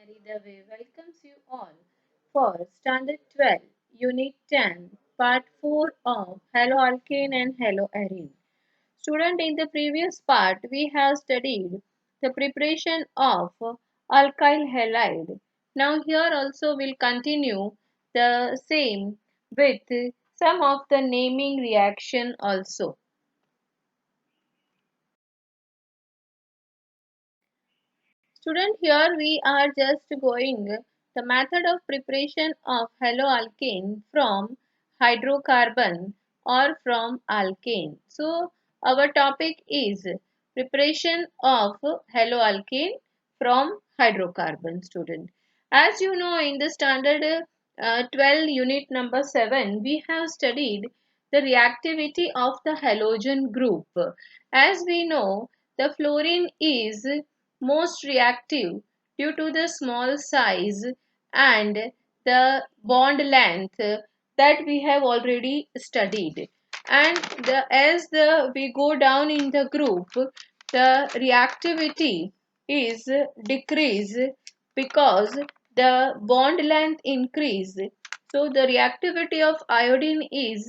Mary Dave welcomes you all for Standard 12, Unit 10, Part 4 of Hello Alkane and Hello Arene. Student, in the previous part, we have studied the preparation of alkyl halide. Now here also we'll continue the same with some of the naming reaction also. Student, here we are just going the method of preparation of haloalkane from hydrocarbon or from alkane. So our topic is preparation of haloalkane from hydrocarbon, student. As you know, in the standard 12 unit number 7 we have studied the reactivity of the halogen group. As we know, the fluorine is most reactive due to the small size and the bond length that we have already studied. And we go down in the group, the reactivity is decreased because the bond length increase, so the reactivity of iodine is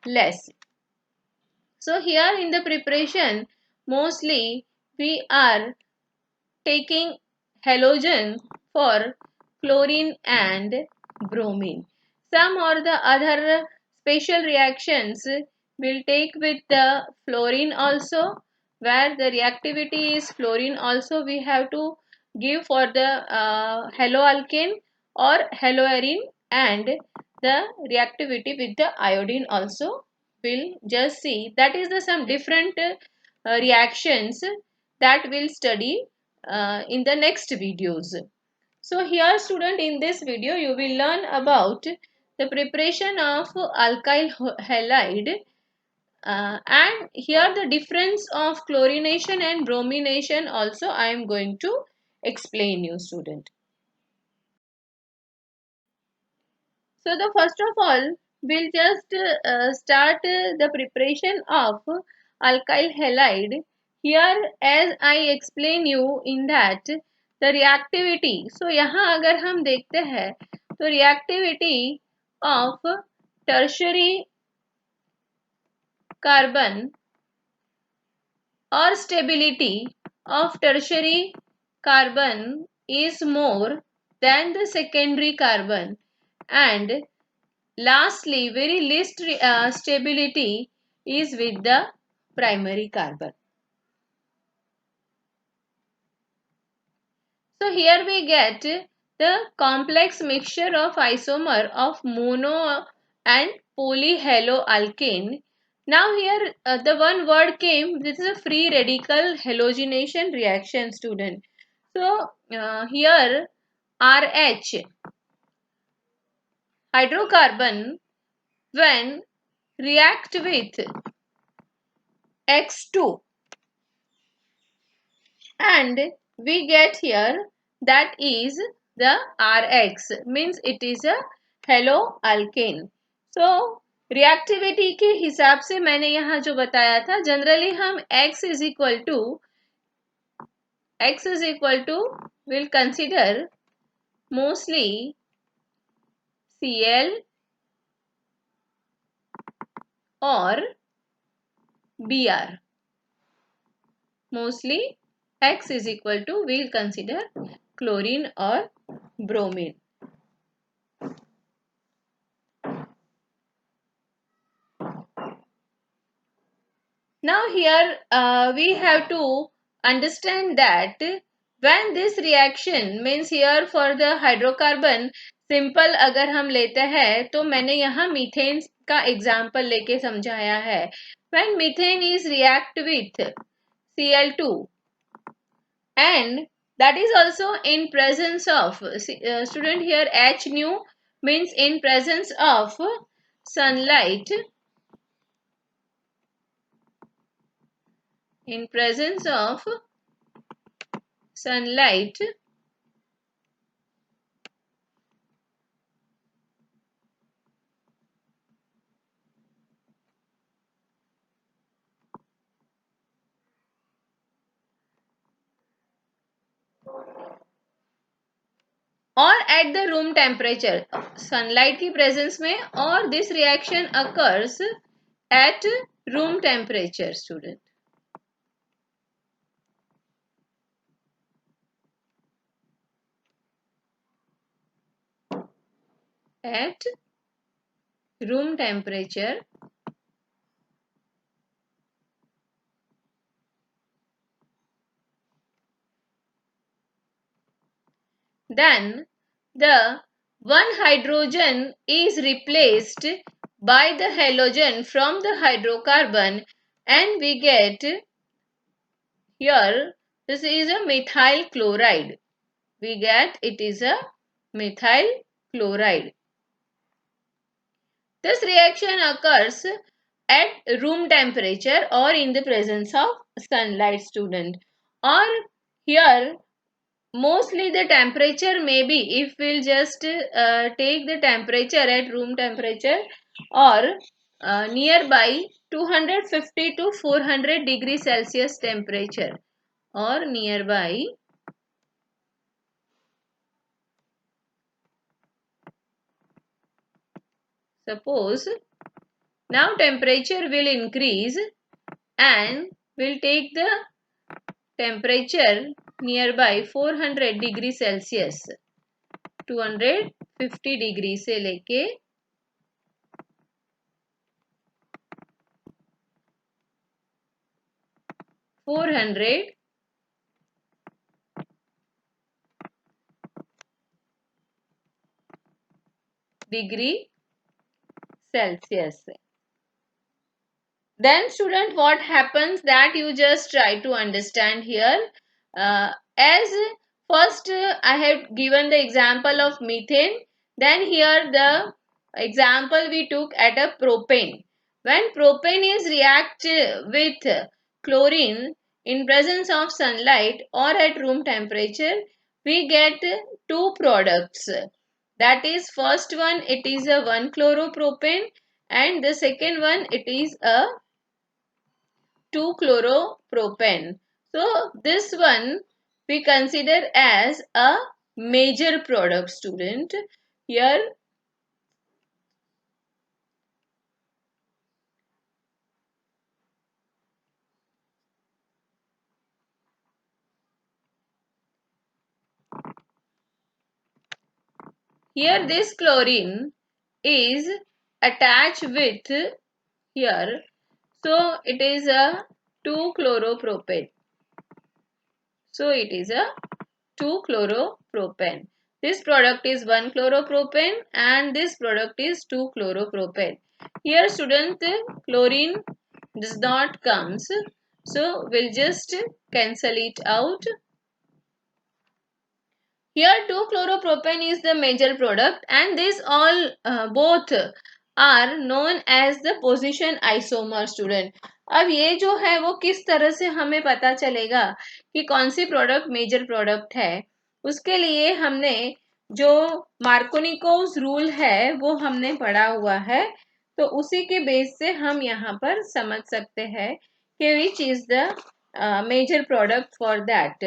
less. So here in the preparation mostly we are taking halogen for chlorine and bromine. Some or the other special reactions will take with the fluorine also, where the reactivity is fluorine also we have to give for the haloalkane or haloarine, and the reactivity with the iodine also will just see. That is the some different reactions that we'll study in the next videos. So here student, in this video you will learn about the preparation of alkyl halide, and here the difference of chlorination and bromination also I am going to explain you, student. So the first of all we'll just start the preparation of alkyl halide. Here as I explain you in that the reactivity, so यहाँ अगर हम देखते हैं तो reactivity of tertiary carbon or stability of tertiary carbon is more than the secondary carbon, and lastly, very least stability is with the primary carbon. So here we get the complex mixture of isomer of mono and polyhaloalkane. Now here the one word came, this is a free radical halogenation reaction, student. So here RH, hydrocarbon, when react with X2, and we get here that is the Rx, means it is a haloalkane. So reactivity के हिसाब से मैंने यहाँ जो बताया था, generally हम X is equal to will consider mostly Cl or Br. Mostly X is equal to we'll consider chlorine or bromine. Now here we have to understand that when this reaction means here for the hydrocarbon simple अगर हम लेते हैं तो मैंने यहाँ methane का example लेके समझाया है. When methane is react with Cl2 and that is also in presence of student, here H nu means in presence of sunlight, in presence of sunlight, at the room temperature, sunlight की presence में, और this reaction occurs at room temperature, student. At room temperature, then the one hydrogen is replaced by the halogen from the hydrocarbon, and we get here this is a methyl chloride. We get it is a methyl chloride. This reaction occurs at room temperature or in the presence of sunlight, student. Or here mostly the temperature may be, if we'll just take the temperature at room temperature or nearby 250 to 400 degree Celsius temperature, or nearby suppose now temperature will increase and will take the temperature nearby 400 degree Celsius 250 degree से लेके 400 degree Celsius. Then student, what happens that you just try to understand here. As first I have given the example of methane, then here the example we took at a propane. When propane is react with chlorine in presence of sunlight or at room temperature, we get two products. That is, first one it is a 1-chloropropane, and the second one it is a 2-chloropropane. So this one we consider as a major product, student. Here this chlorine is attached with here, so it is a 2-chloropropane. So it is a 2-chloropropane. This product is 1-chloropropane and this product is 2-chloropropane. Here student, chlorine does not comes, so we'll just cancel it out. Here 2-chloropropane is the major product, and these all both are known as the position isomer, student. अब ये जो है वो किस तरह से हमें पता चलेगा कि कौन सी प्रोडक्ट मेजर प्रोडक्ट है, उसके लिए हमने जो मार्कोनिकोव्स रूल है वो हमने पढ़ा हुआ है, तो उसी के बेस से हम यहाँ पर समझ सकते हैं कि which is the major product for that.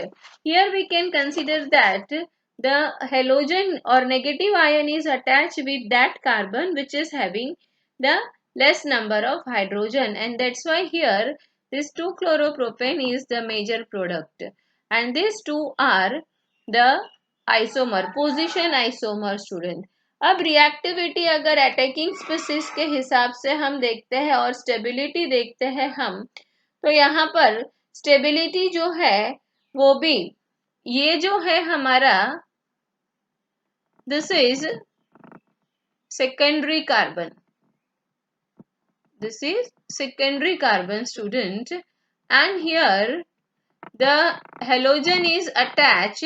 Here we can consider that the halogen or negative ion is attached with that carbon which is having the less number of hydrogen, and that's why here this 2-chloropropane is the major product, and these two are the isomer, position isomer, student. अब reactivity अगर attacking species के हिसाब से हम देखते हैं और stability देखते हैं हम, तो यहाँ पर स्टेबिलिटी जो है वो भी ये जो है हमारा this is secondary carbon. This is secondary carbon, student, and here the halogen is attached,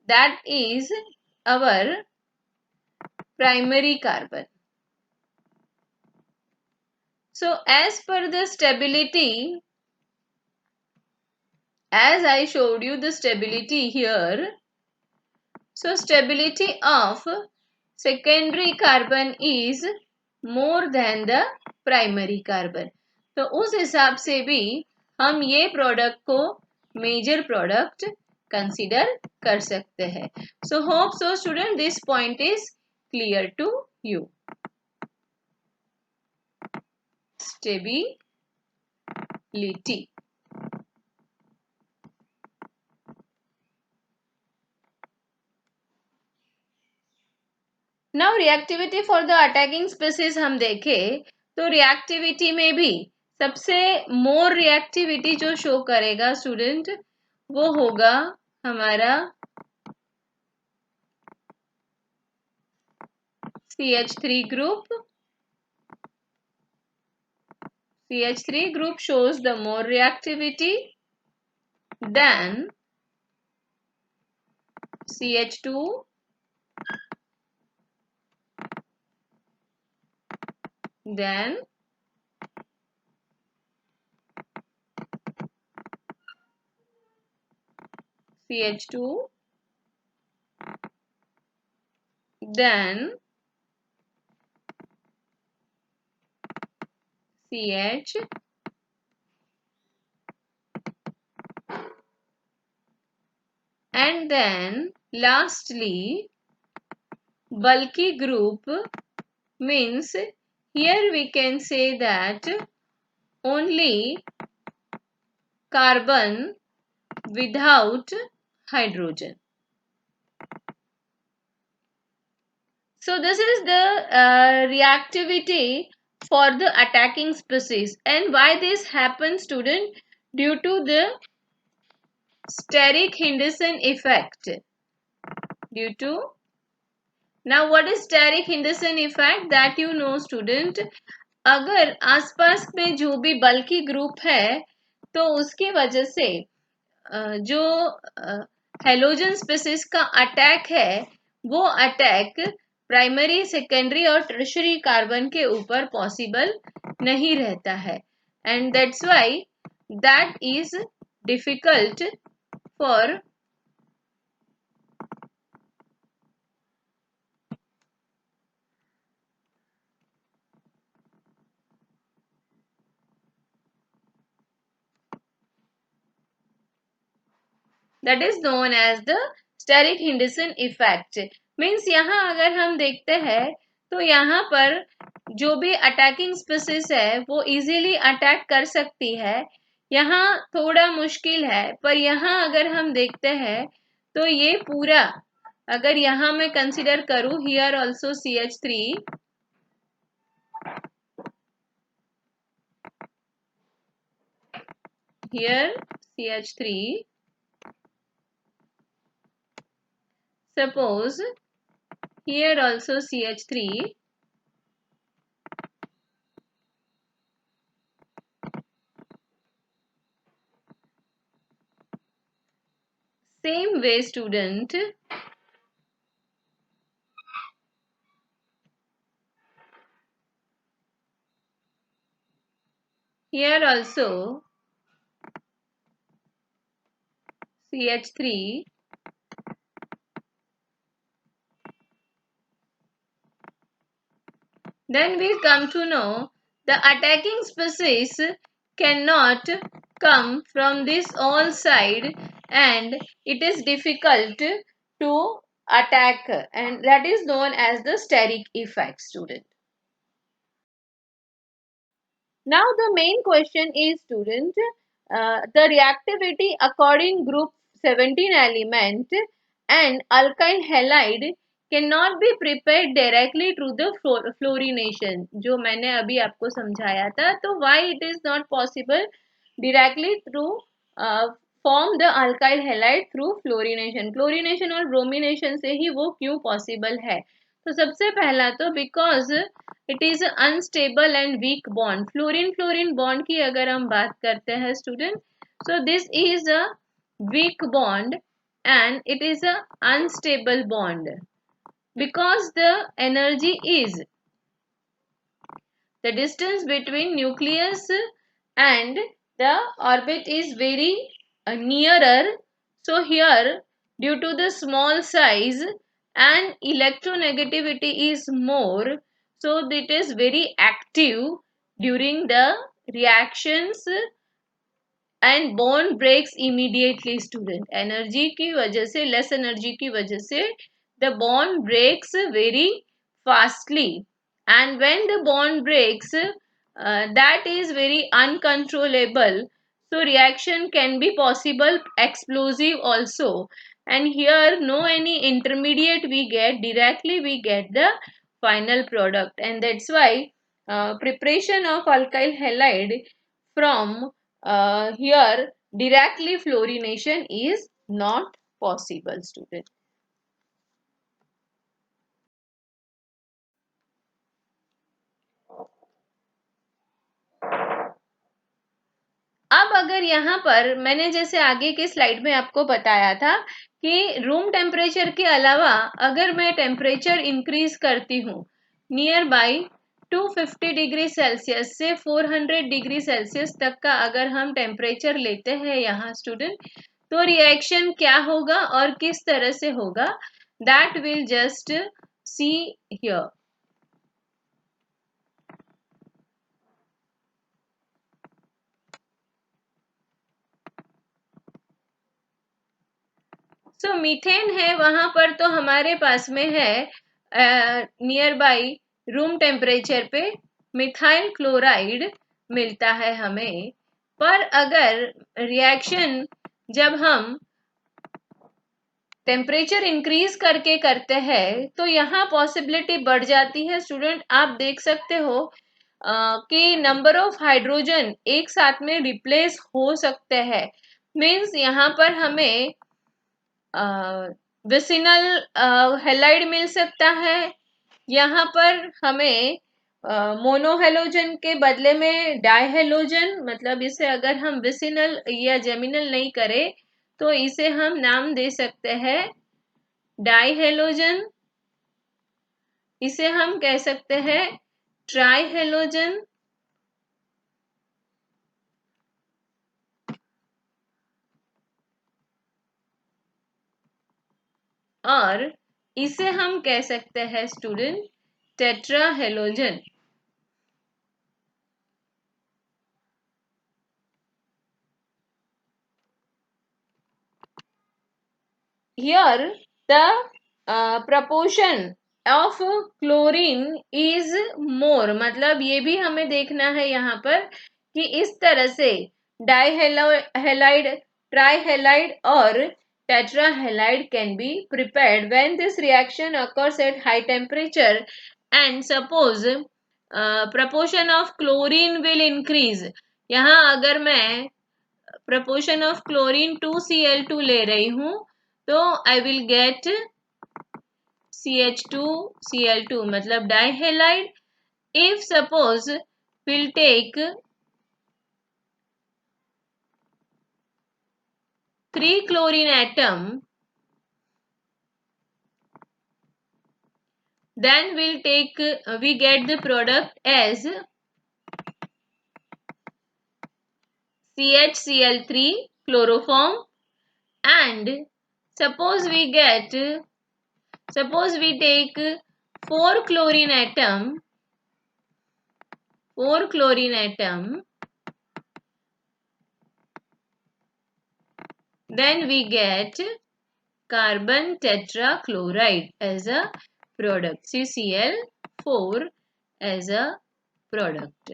that is our primary carbon. So as per the stability, as I showed you the stability here, so stability of secondary carbon is more than the primary carbon. तो उस हिसाब से भी हम ये product को major product consider कर सकते हैं. So hope so student this point is clear to you. Stability. Now reactivity for the attacking species हम देखें तो रिएक्टिविटी में भी सबसे मोर रिएक्टिविटी जो शो करेगा स्टूडेंट वो होगा हमारा CH3 group. CH3 group shows the more reactivity than CH2, then CH2, then CH, and then lastly bulky group means here we can say that only carbon without hydrogen. So this is the reactivity for the attacking species. And why this happens, student? Due to the steric Henderson effect. Due to, now what is steric Henderson effect? That you know, student. अगर आसपास में जो भी बल्कि group है तो उसकी वजह से जो हेलोजन स्पीसीज का अटैक है वो अटैक प्राइमरी, सेकेंडरी और टर्शरी कार्बन के ऊपर पॉसिबल नहीं रहता है. And that's why that is difficult for that is known as the steric Henderson effect. Means यहाँ अगर हम देखते हैं तो यहाँ पर जो भी अटैकिंग स्पीसीज है वो इजीली अटैक कर सकती है. यहाँ थोड़ा मुश्किल है पर यहाँ अगर हम देखते हैं तो ये पूरा अगर यहाँ मैं कंसिडर करूँ here also CH3, here CH3, suppose here also CH3, same way student here also CH3, then we come to know the attacking species cannot come from this all side and it is difficult to attack, and that is known as the steric effect, student. Now the main question is, student, the reactivity according group 17 element and alkyl halide cannot be prepared directly through the fluorination. जो मैंने अभी आपको समझाया था, तो why it is not possible directly through form the alkyl halide through fluorination. Fluorination और bromination से ही वो क्यों possible है? तो सबसे पहला तो because it is unstable and weak bond. Fluorine fluorine bond की अगर हम बात करते हैं student, so this is a weak bond and it is a unstable bond because the energy is the distance between nucleus and the orbit is very nearer. So here due to the small size and electronegativity is more, so it is very active during the reactions and bond breaks immediately student, energy की वजह से, less energy की वजह से the bond breaks very fastly, and when the bond breaks that is very uncontrollable, so reaction can be possible explosive also, and here no any intermediate we get, directly we get the final product, and that's why preparation of alkyl halide from here directly fluorination is not possible student. अब अगर यहाँ पर मैंने जैसे आगे के slide में आपको बताया था कि रूम टेम्परेचर के अलावा अगर मैं टेम्परेचर इंक्रीज करती हूँ नियर बाई 250 डिग्री सेल्सियस से 400 डिग्री सेल्सियस तक का अगर हम टेम्परेचर लेते हैं यहाँ स्टूडेंट, तो रिएक्शन क्या होगा और किस तरह से होगा, that will just see here. So methane है वहां पर, तो हमारे पास में है नियर बाई रूम टेम्परेचर पे मिथाइल क्लोराइड मिलता है हमें. पर अगर रिएक्शन जब हम टेम्परेचर इंक्रीज करके करते हैं तो यहाँ पॉसिबिलिटी बढ़ जाती है स्टूडेंट. आप देख सकते हो कि नंबर ऑफ हाइड्रोजन एक साथ में रिप्लेस हो सकते हैं. मीन्स यहाँ पर हमें विसिनल हेलाइड मिल सकता है, यहाँ पर हमें मोनोहेलोजन के बदले में डायहेलोजन, मतलब इसे अगर हम विसिनल या जेमिनल नहीं करें तो इसे हम नाम दे सकते हैं डायहेलोजन, इसे हम कह सकते हैं ट्राइहेलोजन, और इसे हम कह सकते हैं student टेट्राहेलोजन. Here the proportion of chlorine is more, मतलब ये भी हमें देखना है यहाँ पर कि इस तरह से डाइहेलाइड, ट्राइहेलाइड और tetrahaloid can be prepared when this reaction occurs at high temperature, and suppose proportion of chlorine will increase. यहाँ अगर मैं proportion of chlorine 2Cl2 ले रही हूँ तो I will get CH2Cl2 मतलब dihalide. if suppose we'll take 3 chlorine atom, then we'll take we get the product as CHCl3 chloroform, and suppose we take 4 chlorine atom, then we get carbon tetrachloride as a product, CCl4 as a product.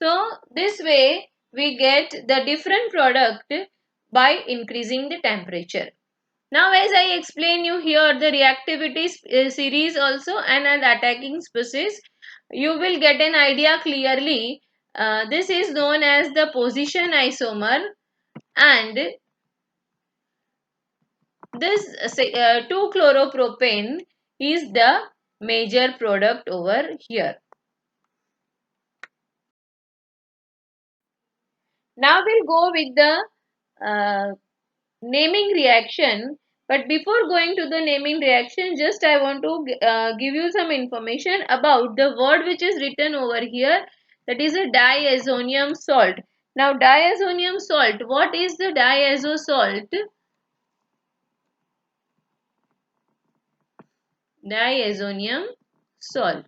So this way we get the different product by increasing the temperature. Now as I explain you here the reactivity series also and an attacking species, you will get an idea clearly. This is known as the position isomer, and this 2-chloropropane is the major product over here. Now we'll go with the naming reaction, but before going to the naming reaction, just I want to give you some information about the word which is written over here, that is a diazonium salt. Now diazonium salt, what is the diazo salt? Diazonium salt.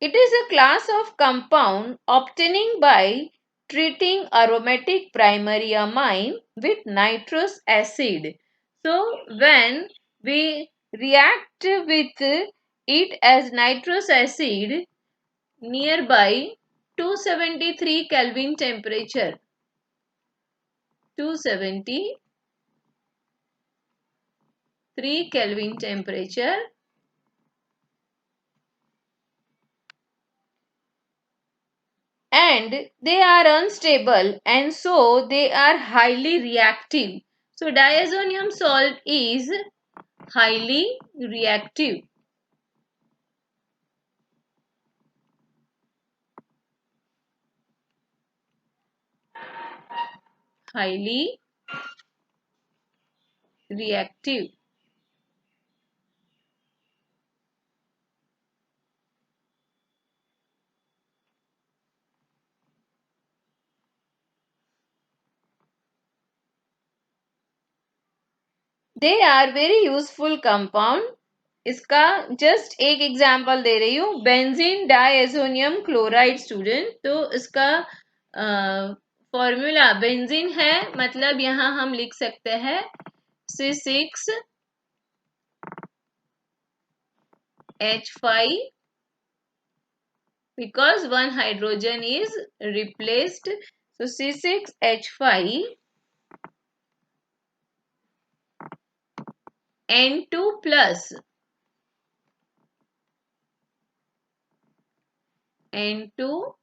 It is a class of compound obtaining by treating aromatic primary amine with nitrous acid. So when we react with it as nitrous acid nearby 273 Kelvin temperature, 273 Kelvin temperature, and they are unstable and so they are highly reactive. So diazonium salt is highly reactive. Highly reactive. They are very useful compound. इसका just एक example दे रही हूँ, benzene diazonium chloride student. तो इसका formula benzene है, मतलब यहाँ हम लिख सकते हैं C6H5 because one hydrogen is replaced. So C6H5 N2 plus N2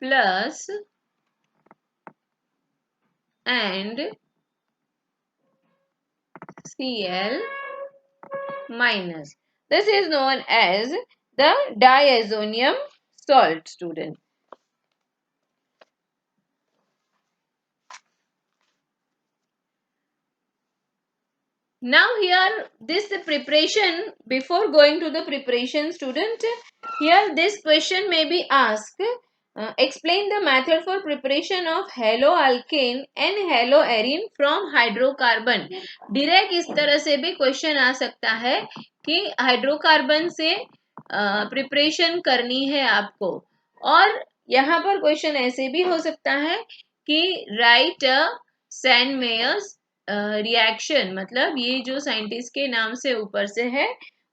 plus and Cl minus. This is known as the diazonium salt, student. Now here this preparation, before going to the preparation, student, here this question may be asked, explain the method for preparation of haloalkane and haloarine from hydrocarbon. Direct इस तरह से भी question आ सकता है कि hydrocarbon से preparation करनी है आपको, और यहाँ पर क्वेश्चन ऐसे भी हो सकता है कि राइट सैंडमेयर्स रिएक्शन, मतलब ये जो साइंटिस्ट के नाम से ऊपर से है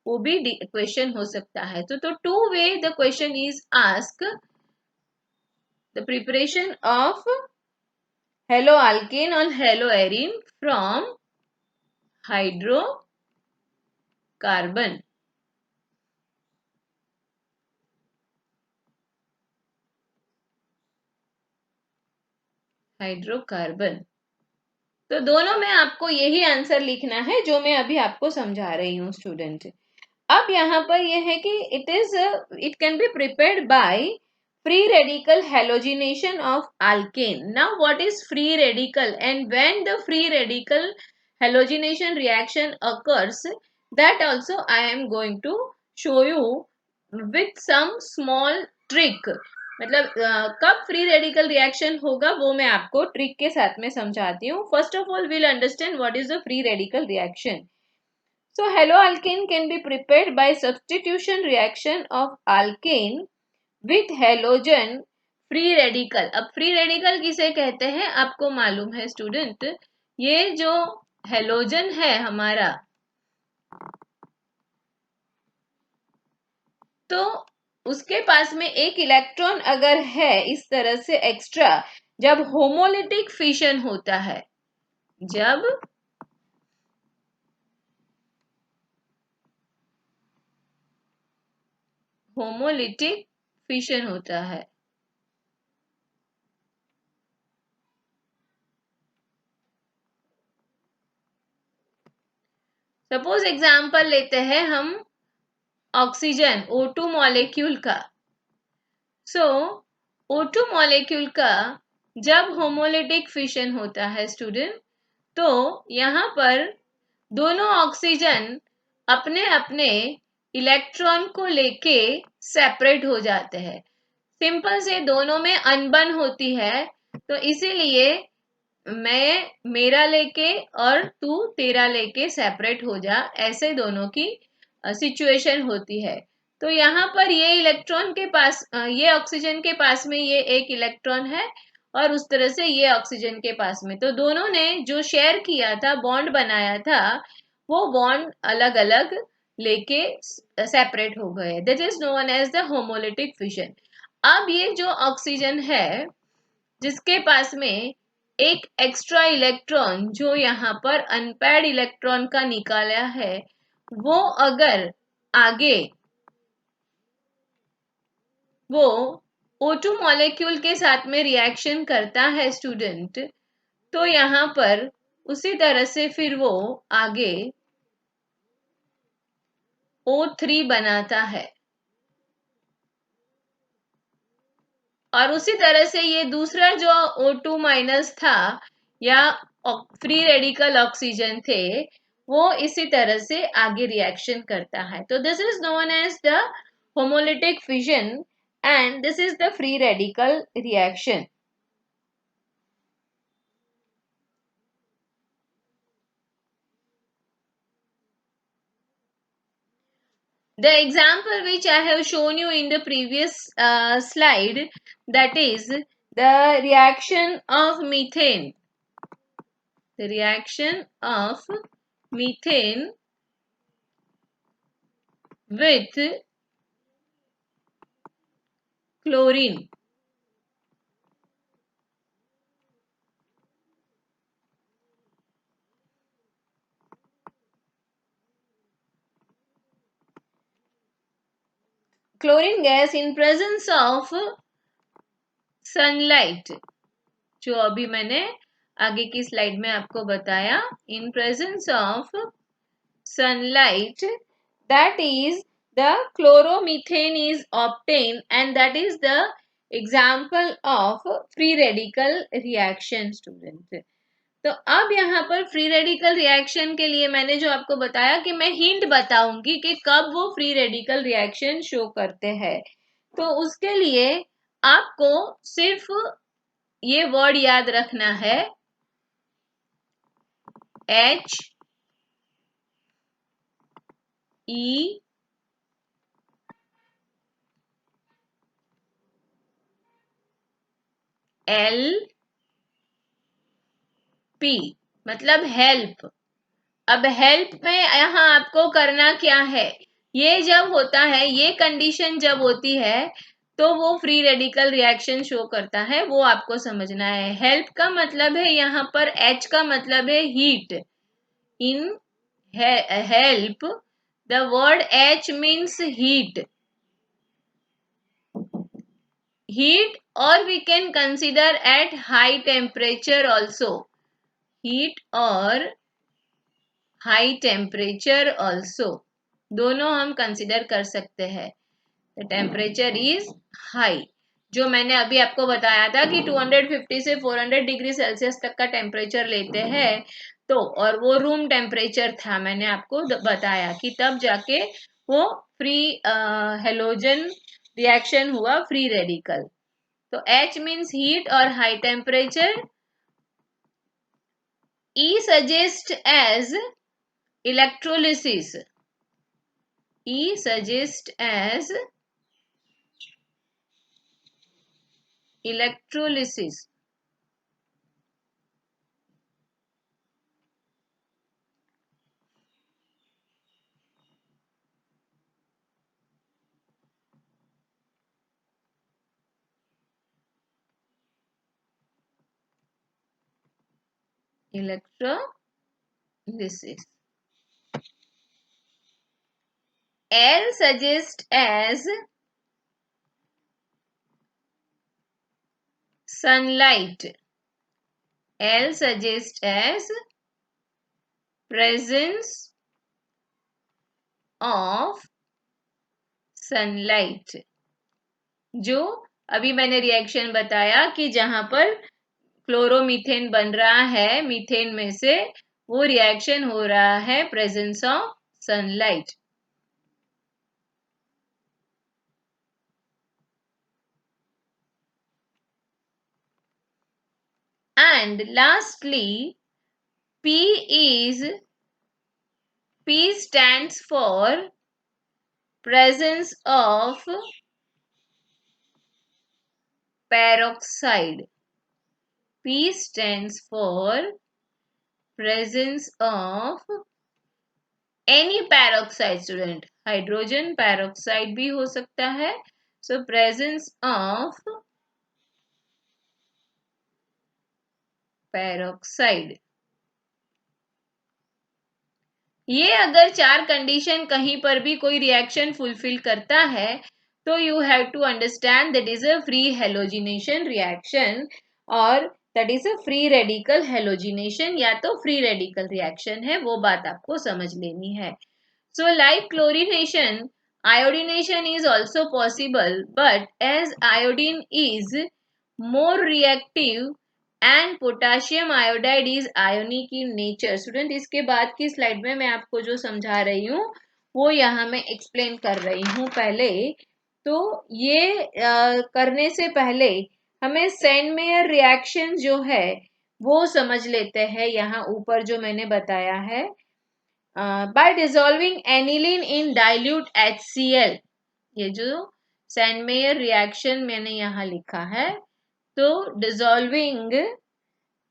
वो भी क्वेश्चन हो सकता है. तो two way the question is ask the preparation of haloalkane और haloarine from hydrocarbon. हाइड्रोकार्बन. तो दोनों में आपको यही आंसर लिखना है जो मैं अभी आपको समझा रही हूँ स्टूडेंट. अब यहाँ पर यह है कि it can be prepared by free radical halogenation of alkane. Now what is free radical and when the free radical halogenation reaction occurs, that also I am going to show you with some small trick. मतलब कब free radical reaction होगा वो मैं आपको trick के साथ में समझाती हूँ. First of all will understand what is the free radical reaction. So haloalkane can be prepared by substitution reaction of alkane with halogen free radical. अब फ्री रेडिकल किसे कहते हैं आपको मालूम है स्टूडेंट. ये जो हेलोजन है हमारा, तो उसके पास में एक इलेक्ट्रॉन अगर है इस तरह से एक्स्ट्रा, जब होमोलिटिक फिशन होता है, जब होमोलिटिक फिशन होता है, सपोज एग्जांपल लेते हैं हम ऑक्सीजन O2 मॉलिक्यूल का. सो O2 मॉलिक्यूल का जब होमोलिटिक फिशन होता है स्टूडेंट, तो यहाँ पर दोनों ऑक्सीजन अपने अपने इलेक्ट्रॉन को लेके सेपरेट हो जाते हैं. सिंपल से दोनों में अनबन होती है, तो इसीलिए मैं मेरा लेके और तू तेरा लेके सेपरेट हो जा, ऐसे दोनों की सिचुएशन होती है। तो यहाँ पर ये इलेक्ट्रॉन के पास ये ऑक्सीजन के पास में ये एक इलेक्ट्रॉन है और उस तरह से ये ऑक्सीजन के पास में, तो दोनों ने जो शेयर किया था, बॉन्ड बनाया था, वो बॉन्ड अलग अलग लेके सेपरेट हो गए। That is known as the homolytic fission. अब ये जो ऑक्सीजन है जिसके पास में एक एक्स्ट्रा इलेक्ट्रॉन जो यहाँ पर अनपेयर्ड इलेक्ट्रॉन का निकाला है, वो अगर आगे वो O2 मॉलिक्यूल के साथ में रिएक्शन करता है स्टूडेंट, तो यहाँ पर उसी तरह से फिर वो आगे O3 बनाता है और उसी तरह से ये दूसरा जो O2 माइनस था या फ्री रेडिकल ऑक्सीजन थे, वो इसी तरह से आगे रिएक्शन करता है। तो this is known as the homolytic fission and this is the free radical reaction. The example which I have shown you in the previous slide, that is the reaction of methane. The reaction of methane with chlorine. Chlorine gas in presence of sunlight, जो अभी मैंने आगे की slide में आपको बताया, in presence of sunlight, that is the chloromethane is obtained and that is the example of free radical reaction student। तो अब यहाँ पर फ्री रेडिकल रिएक्शन के लिए मैंने जो आपको बताया कि मैं हिंट बताऊंगी कि कब वो फ्री रेडिकल रिएक्शन शो करते हैं, तो उसके लिए आपको सिर्फ ये वर्ड याद रखना है, H E L P, मतलब हेल्प। अब हेल्प में यहाँ आपको करना क्या है, ये जब होता है, ये कंडीशन जब होती है, तो वो फ्री रेडिकल रिएक्शन शो करता है, वो आपको समझना है। हेल्प का मतलब है यहाँ पर H का मतलब है heat. In help the word H means heat, heat, और we can consider at high temperature also, heat और हाई टेम्परेचर ऑल्सो, दोनों हम कंसिडर कर सकते हैं। द टेम्परेचर इज हाई, जो मैंने अभी आपको बताया था कि 250 से 400 डिग्री सेल्सियस तक का टेम्परेचर लेते हैं, तो और वो रूम टेम्परेचर था, मैंने आपको बताया कि तब जाके वो फ्री हेलोजन रिएक्शन हुआ, फ्री रेडिकल। तो H मीन्स हीट और high temperature, E suggest as electrolysis, E suggest as electrolysis, electrolysis, L suggest as sunlight, L suggest as presence of sunlight, जो अभी मैंने रिएक्शन बताया कि जहां पर क्लोरोमीथेन बन रहा है मीथेन में से, वो रिएक्शन हो रहा है presence of sunlight. And lastly, P stands for presence of peroxide. P stands for presence of any peroxide student. Hydrogen peroxide भी हो सकता है. So presence of peroxide. ये अगर चार कंडीशन कहीं पर भी कोई रिएक्शन फुलफिल करता है तो you have to understand that is a free halogenation reaction और that is a free radical halogenation या तो फ्री रेडिकल रिएक्शन है. वो बात आपको समझ लेनी है. So like chlorination, iodination is also possible, but as iodine is more reactive and potassium iodide is ionic in nature. Student इसके बाद की स्लाइड में मैं आपको जो समझा रही हूँ वो यहाँ मैं एक्सप्लेन कर रही हूँ पहले. तो ये करने से पहले हमें सेंडमेयर रिएक्शन जो है वो समझ लेते हैं. यहाँ ऊपर जो मैंने बताया है by dissolving aniline in dilute HCl. ये जो सैंडमेयर रिएक्शन मैंने यहाँ लिखा है तो dissolving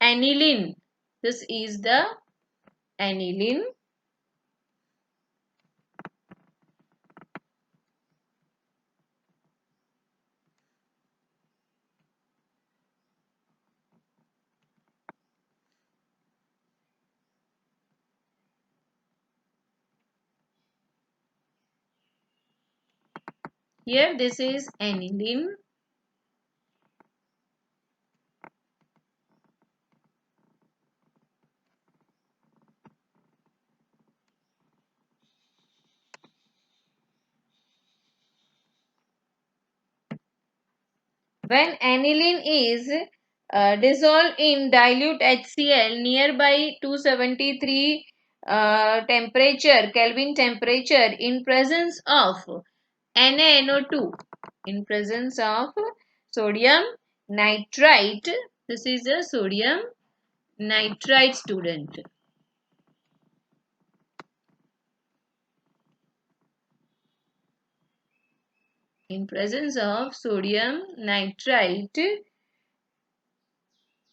aniline, this is the aniline. Here this is aniline. When aniline is dissolved in dilute HCl nearby 273 temperature, Kelvin temperature, in presence of NaNO2, in presence of sodium nitrite. This is a sodium nitrite student. In presence of sodium nitrite,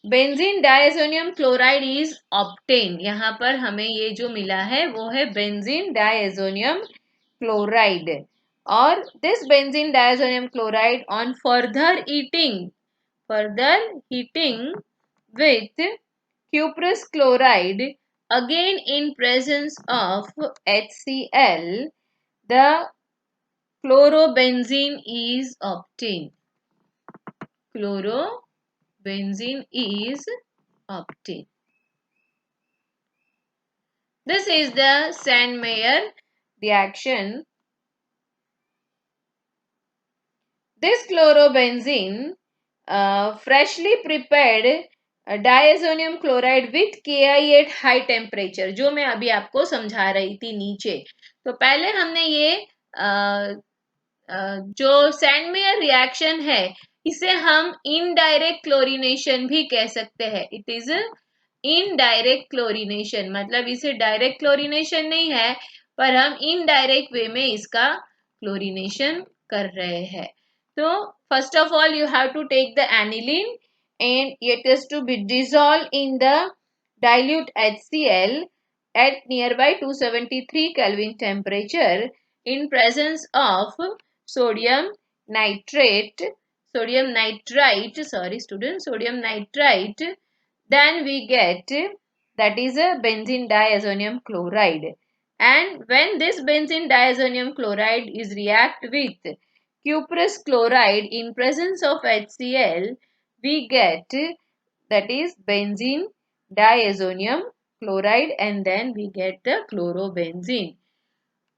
benzene diazonium chloride is obtain. यहाँ पर हमें ये जो मिला है वो है benzene diazonium chloride. और this benzene diazonium chloride on further heating with cuprous chloride again in presence of HCl, the chlorobenzene is obtained. Chlorobenzene is obtained. This is the Sandmeyer reaction. This chlorobenzene freshly prepared diazonium chloride with KI eight high temperature, जो मैं अभी आपको समझा रही थी नीचे. तो पहले हमने ये जो सैंडमेयर रिएक्शन है इसे हम इनडायरेक्ट क्लोरीनेशन भी कह सकते हैं. इट इज इनडायरेक्ट क्लोरीनेशन, मतलब इसे डायरेक्ट क्लोरीनेशन नहीं है पर हम इनडायरेक्ट वे में इसका क्लोरीनेशन कर रहे हैं. तो first of all you have to take the aniline and it is to be dissolved in the dilute HCl at nearby 273 Kelvin temperature in presence of sodium nitrite, sodium nitrite. Then we get that is a benzene diazonium chloride. And when this benzene diazonium chloride is react with cuprous chloride in presence of HCl, we get that is benzene diazonium chloride and then we get the chlorobenzene.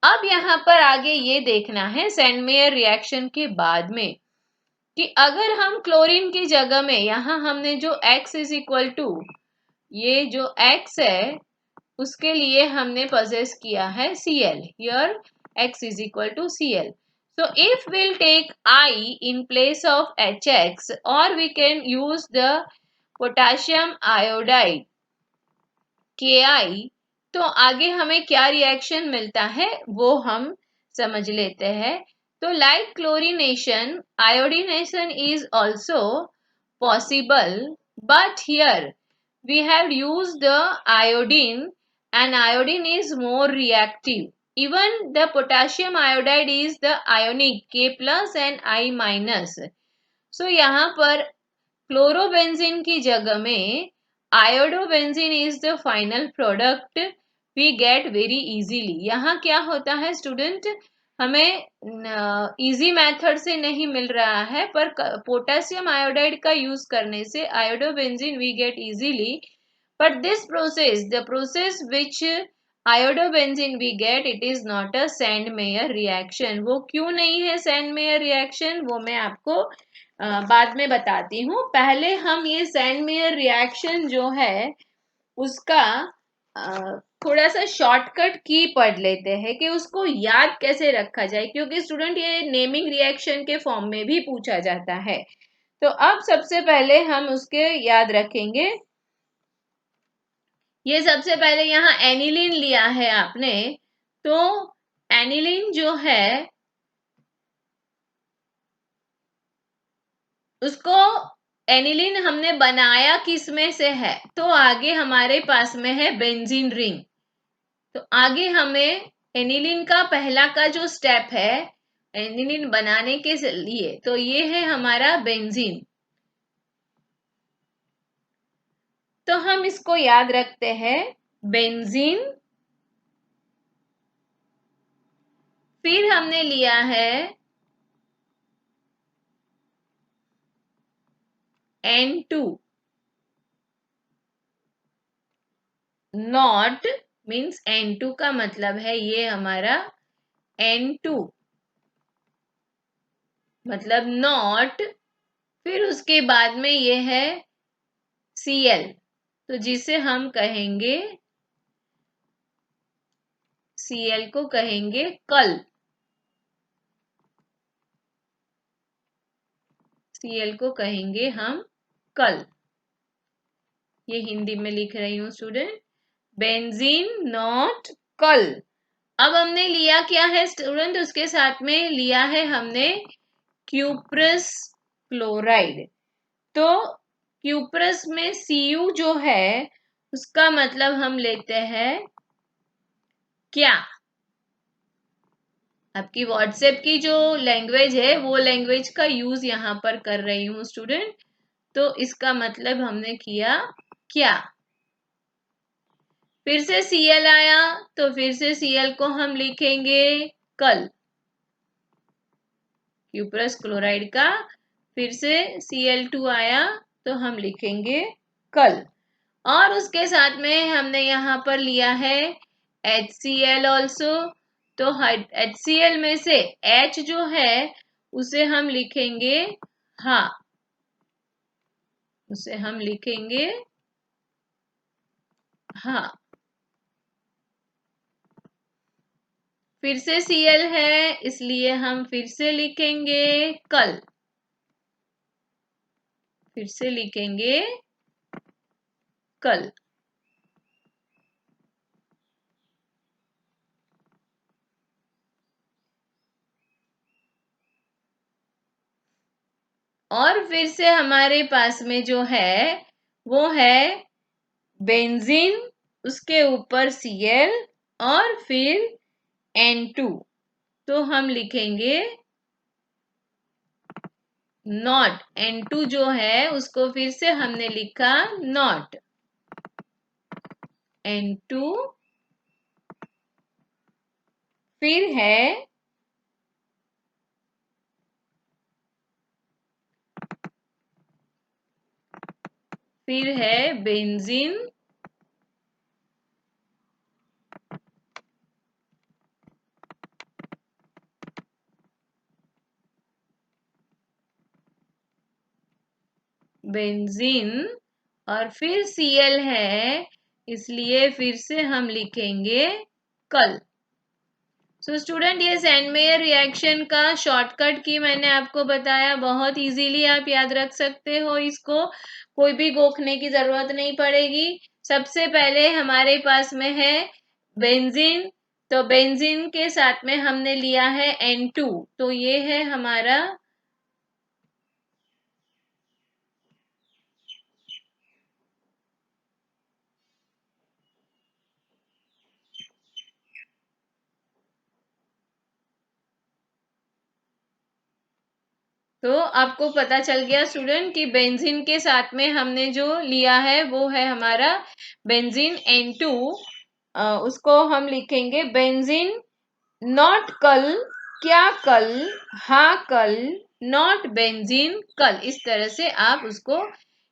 अब यहाँ पर आगे ये देखना है Sandmeyer reaction के बाद में कि अगर हम क्लोरीन की जगह में यहाँ हमने जो X इज इक्वल टू ये जो X है उसके लिए हमने पजेस किया है Cl. Here X is equal to Cl. So if we'll take I in place of HX or we can use the potassium iodide Ki, तो आगे हमें क्या रिएक्शन मिलता है वो हम समझ लेते हैं। तो like chlorination, iodination is also possible, but here we have used the iodine and iodine is more reactive. Even the potassium iodide is the ionic K plus and I minus. So यहाँ पर chlorobenzene की जगह में iodobenzene is the final product we get very easily. यहाँ क्या होता है student, हमें इजी मेथड से नहीं मिल रहा है, पर पोटेशियम आयोडाइड का यूज करने से iodobenzene we get easily. But this process, the process which iodobenzene we get, it is not a Sandmeyer reaction. वो क्यों नहीं है सैंड मेयर रिएक्शन, वो मैं आपको बाद में बताती हूँ। पहले हम ये सैंड मेयर रिएक्शन जो है उसका थोड़ा सा शॉर्टकट की पढ़ लेते हैं कि उसको याद कैसे रखा जाए, क्योंकि स्टूडेंट ये नेमिंग रिएक्शन के फॉर्म में भी पूछा जाता है। तो अब सबसे पहले हम उसके याद रखेंगे। ये सबसे पहले यहाँ एनिलीन लिया है आपने, तो एनिलीन जो है उसको एनिलीन हमने बनाया किस में से है, तो आगे हमारे पास में है बेंजीन रिंग। तो आगे हमें एनिलीन का पहला का जो स्टेप है एनिलीन बनाने के लिए, तो ये है हमारा बेंजीन। तो हम इसको याद रखते हैं, बेंजीन। फिर हमने लिया है N2, नॉट मीन्स N2 का मतलब है ये हमारा N2 मतलब नॉट। फिर उसके बाद में ये है Cl, तो जिसे हम कहेंगे, Cl को कहेंगे कल, Cl को कहेंगे हम कल। ये हिंदी में लिख रही हूं स्टूडेंट, बेंजीन नॉट कल। अब हमने लिया क्या है स्टूडेंट, उसके साथ में लिया है हमने क्यूप्रस क्लोराइड। तो क्यूप्रस में Cu जो है उसका मतलब हम लेते हैं क्या, आपकी व्हाट्सएप की जो लैंग्वेज है वो लैंग्वेज का यूज यहाँ पर कर रही हूँ स्टूडेंट। तो इसका मतलब हमने किया क्या। फिर से Cl आया, तो फिर से Cl को हम लिखेंगे कल, क्यूप्रस क्लोराइड का। फिर से Cl2 आया तो हम लिखेंगे कल। और उसके साथ में हमने यहाँ पर लिया है HCl ऑल्सो। तो HCl में से H जो है उसे हम लिखेंगे हाँ, उसे हम लिखेंगे हाँ। फिर से Cl है इसलिए हम फिर से लिखेंगे कल, फिर से लिखेंगे कल। और फिर से हमारे पास में जो है वो है बेंजीन, उसके ऊपर Cl और फिर N2, तो हम लिखेंगे नॉट। N2 जो है उसको फिर से हमने लिखा नॉट, N2। फिर है बेंजीन, बेंजीन और फिर Cl है इसलिए फिर से हम लिखेंगे कल। सो स्टूडेंट ये सैंड मेयर रिएक्शन का शॉर्टकट की मैंने आपको बताया, बहुत इजीली आप याद रख सकते हो इसको, कोई भी गोखने की जरूरत नहीं पड़ेगी। सबसे पहले हमारे पास में है बेंजीन, तो बेंजीन के साथ में हमने लिया है N2, तो ये है हमारा तो आपको पता चल गया स्टूडेंट कि बेंजीन के साथ में हमने जो लिया है वो है हमारा बेंजीन N2। उसको हम लिखेंगे बेंजीन नॉट कल, क्या कल, हाँ कल, नॉट बेंजीन कल। इस तरह से आप उसको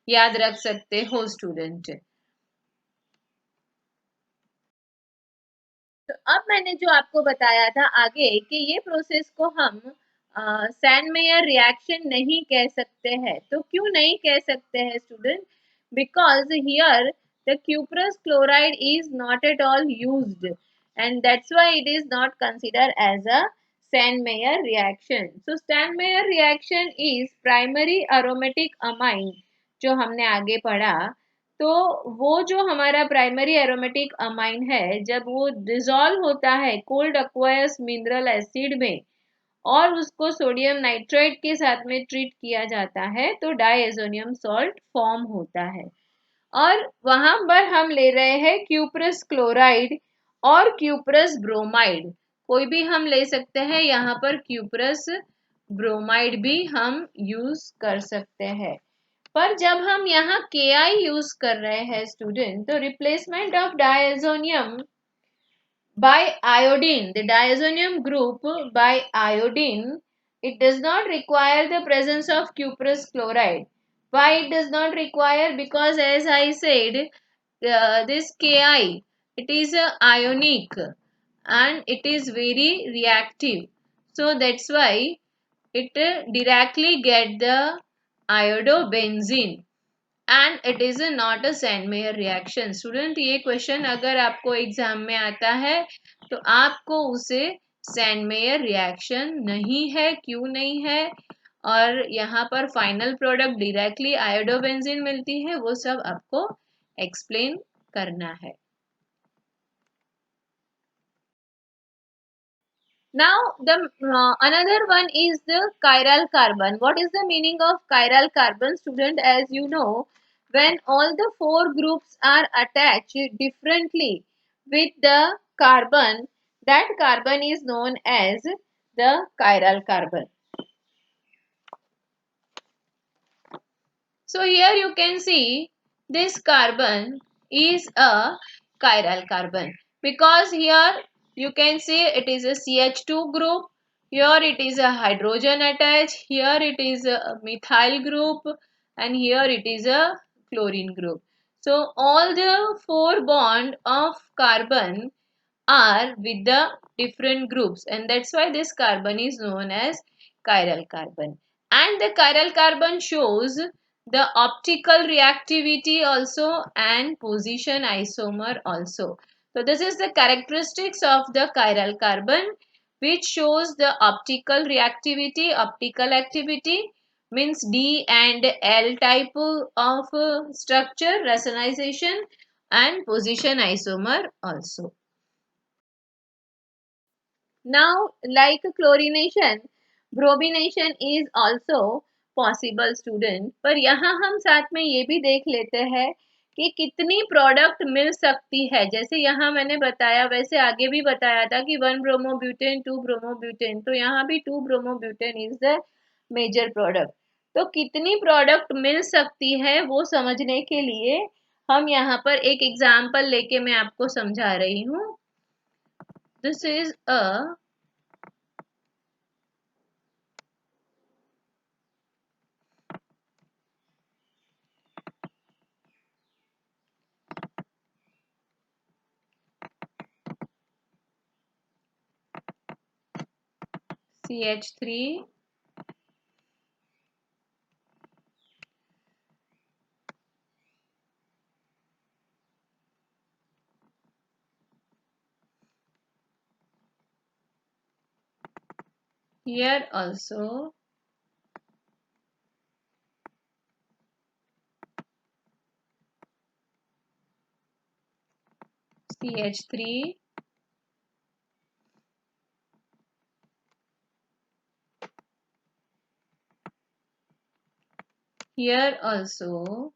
याद रख सकते हो स्टूडेंट। तो अब मैंने जो आपको बताया था आगे कि ये प्रोसेस को हम सैन मेयर रिएक्शन नहीं कह सकते हैं। तो क्यों नहीं कह सकते हैं student? Because here the cuprous chloride is not at all used, and that's why it is not considered as a Sand-Meyer reaction. So Sand-Meyer reaction is primary aromatic amine, जो हमने आगे पढ़ा। तो वो जो हमारा प्राइमरी एरोमेटिक अमाइन है, जब वो डिसॉल्व होता है कोल्ड aqueous मिनरल एसिड में और उसको सोडियम नाइट्रेट के साथ में ट्रीट किया जाता है, तो डायजोनियम सॉल्ट फॉर्म होता है। और वहां पर हम ले रहे हैं क्यूप्रस क्लोराइड और क्यूप्रस ब्रोमाइड। कोई भी हम ले सकते हैं, यहाँ पर क्यूप्रस ब्रोमाइड भी हम यूज कर सकते हैं। पर जब हम यहाँ Ki यूज कर रहे हैं स्टूडेंट, तो replacement of diazonium by iodine, the diazonium group by iodine, it does not require the presence of cuprous chloride. Why it does not require? Because as I said, this Ki, it is ionic and it is very reactive. So that's why it directly get the iodobenzene and it is not a Sandmeyer reaction. Student, ये question अगर आपको exam में आता है तो आपको उसे Sandmeyer reaction नहीं है, क्यों नहीं है, और यहाँ पर फाइनल प्रोडक्ट डायरेक्टली आयोडोबेंजीन मिलती है, वो सब आपको एक्सप्लेन करना है। Now the another one is the chiral carbon. What is the meaning of chiral carbon, student? As you know, when all the four groups are attached differently with the carbon, that carbon is known as the chiral carbon. So here you can see this carbon is a chiral carbon because here you can see it is a CH2 group, here it is a hydrogen attached, here it is a methyl group, and here it is a chlorine group. So all the four bond of carbon are with the different groups, and that's why this carbon is known as chiral carbon. And the chiral carbon shows the optical reactivity also and position isomer also. So this is the characteristics of the chiral carbon, which shows the optical reactivity, optical activity means D and L type of structure, racemization, and position isomer also. Now, like chlorination, bromination is also possible student, पर यहाँ हम साथ में ये भी देख लेते हैं कि कितनी प्रोडक्ट मिल सकती है। जैसे यहाँ मैंने बताया, वैसे आगे भी बताया था कि 1 ब्रोमोब्यूटेन 2 ब्रोमोब्यूटेन, तो यहाँ भी 2 bromobutane is the major product. तो कितनी प्रोडक्ट मिल सकती है वो समझने के लिए हम यहाँ पर एक एग्जाम्पल लेके मैं आपको समझा रही हूँ। This is a CH3 here also CH3 here also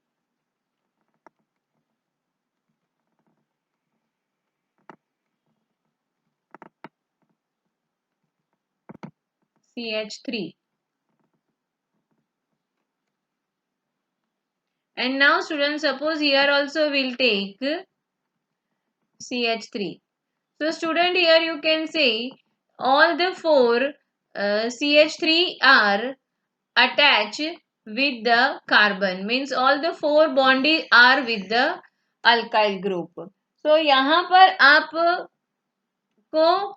CH3. And now students, suppose here also we'll take CH3. So student, here you can say all the four CH3 are attached with the carbon, means all the four bonds are with the alkyl group. So यहाँ पर आप को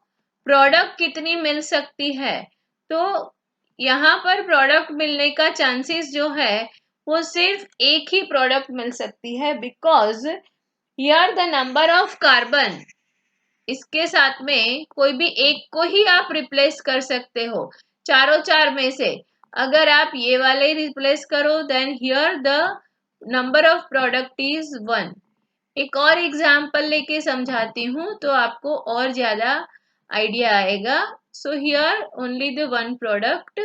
product कितनी मिल सकती है, तो यहाँ पर प्रोडक्ट मिलने का चांसेस जो है वो सिर्फ एक ही प्रोडक्ट मिल सकती है, because here the number of carbon, इसके साथ में कोई भी एक को ही आप रिप्लेस कर सकते हो चारों चार में से। अगर आप ये वाले रिप्लेस करो then here the number of product is 1। एक और एग्जाम्पल लेके समझाती हूँ तो आपको और ज्यादा आइडिया आएगा। So here only the one product,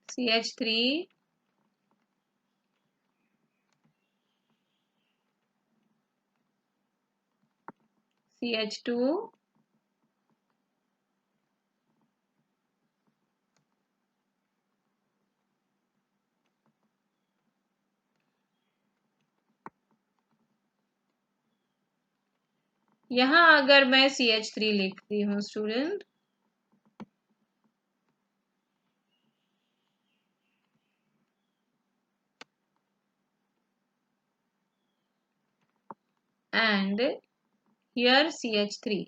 CH3 CH2 यहाँ अगर मैं CH3 लिखती हूँ student, and here CH3,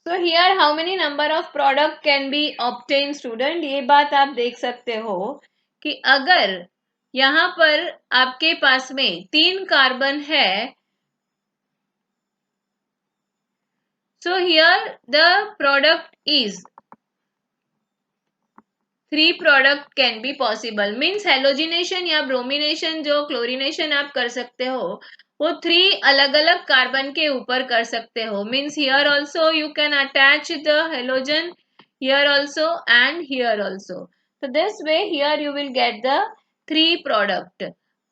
so here how many number of product can be obtained student, ये बात आप देख सकते हो कि अगर यहाँ पर आपके पास में 3 कार्बन है, so here the product is 3 product can be possible, means halogenation या ब्रोमिनेशन जो क्लोरिनेशन आप कर सकते हो वो 3 अलग अलग कार्बन के ऊपर कर सकते हो, means here also you can attach the halogen, here also and here also. तो this way here you will get the 3 product.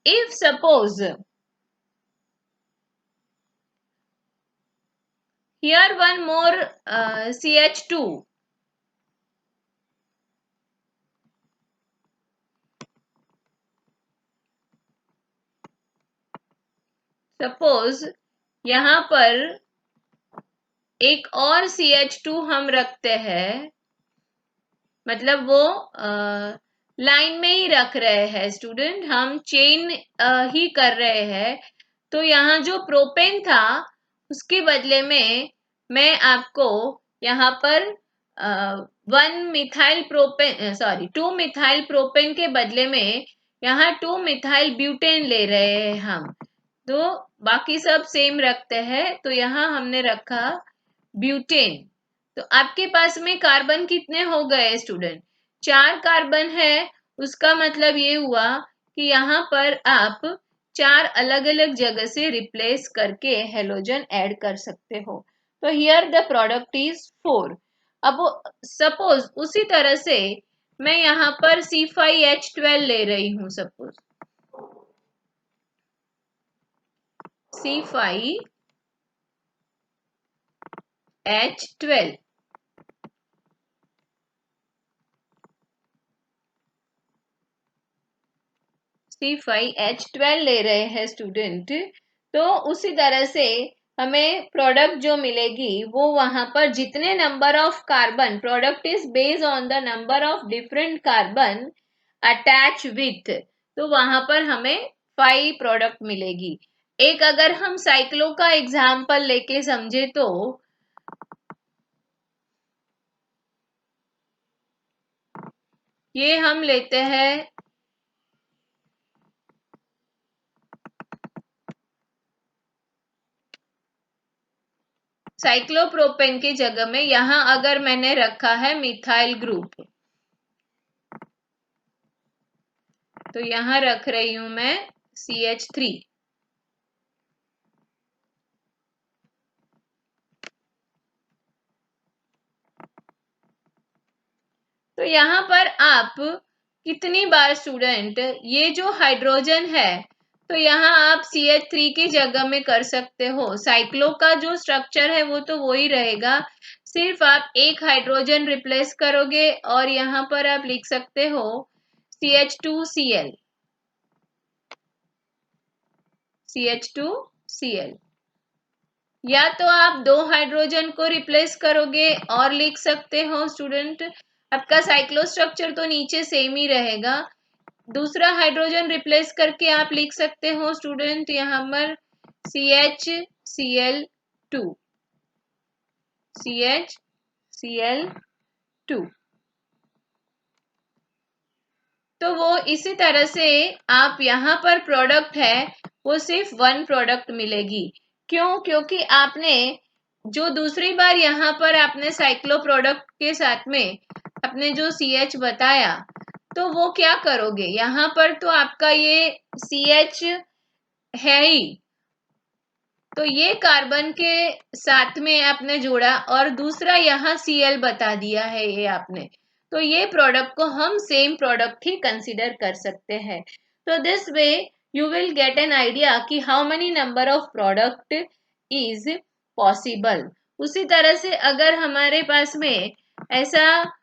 If suppose here one more CH2, suppose यहाँ पर एक और CH2 हम रखते हैं, मतलब वो लाइन में ही रख रहे हैं स्टूडेंट, हम चेन ही कर रहे हैं। तो यहाँ जो प्रोपेन था उसके बदले में मैं आपको यहाँ पर 2 मिथाइल प्रोपेन के बदले में यहाँ 2 मिथाइल ब्यूटेन ले रहे हैं हम, तो बाकी सब सेम रखते हैं। तो यहाँ हमने रखा ब्यूटेन। तो आपके पास में कार्बन कितने हो गए स्टूडेंट, 4 कार्बन है। उसका मतलब ये हुआ कि यहाँ पर आप 4 अलग अलग जगह से रिप्लेस करके हेलोजन ऐड कर सकते हो। तो हियर द प्रोडक्ट इज 4। अब सपोज उसी तरह से मैं यहाँ पर C5H12 ले रही हूँ, सपोज C5H12, C5H12 ले रहे हैं स्टूडेंट। तो उसी तरह से हमें प्रोडक्ट जो मिलेगी वो वहां पर जितने number of carbon, product is based on the number of different carbon attach with, तो वहां पर हमें 5 प्रोडक्ट मिलेगी। एक अगर हम साइक्लो का एग्जाम्पल लेके समझे तो ये हम लेते हैं साइक्लोप्रोपेन की जगह में, यहां अगर मैंने रखा है मिथाइल ग्रुप, तो यहां रख रही हूं मैं CH3। तो यहां पर आप कितनी बार स्टूडेंट ये जो हाइड्रोजन है, तो यहाँ आप CH3 की जगह में कर सकते हो। साइक्लो का जो स्ट्रक्चर है वो तो वही रहेगा, सिर्फ आप एक हाइड्रोजन रिप्लेस करोगे और यहाँ पर आप लिख सकते हो CH2Cl, CH2Cl। या तो आप दो हाइड्रोजन को रिप्लेस करोगे और लिख सकते हो स्टूडेंट, आपका साइक्लो स्ट्रक्चर तो नीचे सेम ही रहेगा, दूसरा हाइड्रोजन रिप्लेस करके आप लिख सकते हो स्टूडेंट यहाँ पर CHCl2, CHCl2। तो वो इसी तरह से आप यहाँ पर प्रोडक्ट है वो सिर्फ वन प्रोडक्ट मिलेगी। क्यों? क्योंकि आपने जो दूसरी बार यहाँ पर आपने साइक्लो प्रोडक्ट के साथ में आपने जो CH बताया, तो वो क्या करोगे, यहाँ पर तो आपका ये CH है ही, तो ये कार्बन के साथ में आपने जोड़ा और दूसरा यहाँ Cl बता दिया है ये आपने, तो ये प्रोडक्ट को हम सेम प्रोडक्ट ही कंसीडर कर सकते हैं। तो this way you will get an idea कि how many number of product is possible. उसी तरह से अगर हमारे पास में ऐसा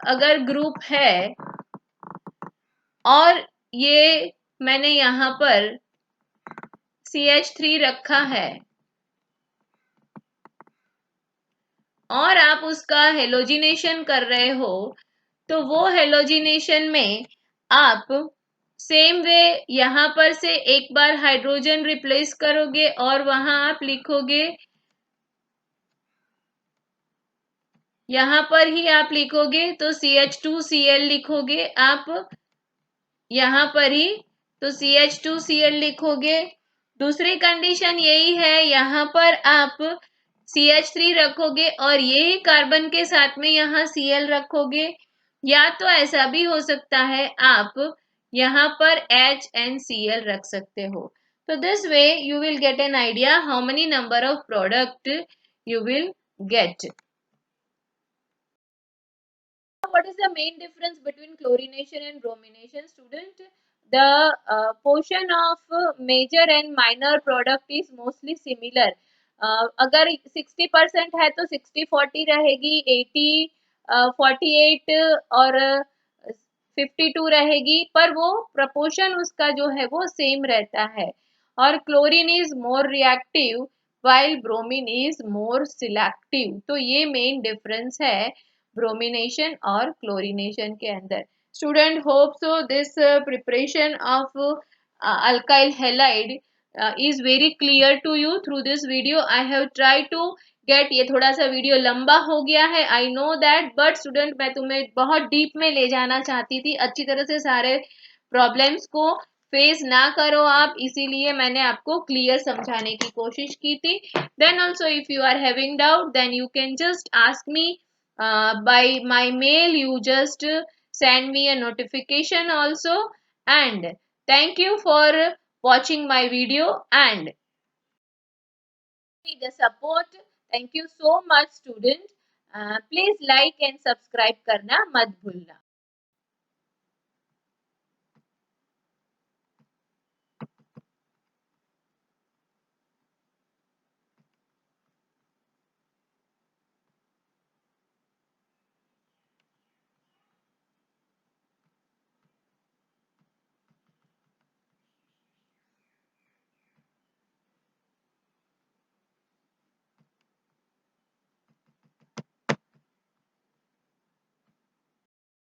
अगर ग्रुप है और ये मैंने यहाँ पर CH3 रखा है और आप उसका हेलोजिनेशन कर रहे हो, तो वो हेलोजिनेशन में आप सेम वे यहाँ पर से एक बार हाइड्रोजन रिप्लेस करोगे और वहां आप लिखोगे, यहाँ पर ही आप लिखोगे तो CH2Cl लिखोगे आप यहाँ पर ही, तो CH2Cl लिखोगे। दूसरी कंडीशन यही है, यहाँ पर आप CH3 रखोगे और यही कार्बन के साथ में यहाँ Cl रखोगे, या तो ऐसा भी हो सकता है आप यहाँ पर HNCl रख सकते हो। तो this way you will get an idea how many number of product you will get. What is the main difference between chlorination and bromination, student? The portion of major and minor product is mostly similar. अगर 60% है तो 60-40 रहेगी, 80-48 और 52 रहेगी, पर वो proportion उसका जो है वो सेम रहता है। और chlorine is more reactive while bromine is more selective. तो ये मेन डिफरेंस है ब्रोमिनेशन और क्लोरीनेशन के अंदर। Student hope so this preparation of alkyl halide is very clear to you through this video. I have tried to get, ये थोड़ा सा video लंबा हो गया है, I know that, but student मैं तुम्हें बहुत डीप में ले जाना चाहती थी, अच्छी तरह से सारे प्रॉब्लम्स को फेस ना करो आप, इसीलिए मैंने आपको क्लियर समझाने की कोशिश की थी। Then also if you are having doubt then you can just ask me by my mail, you just send me a notification also, and thank you for watching my video and the support. Thank you so much student. Please like and subscribe करना मत भूलना।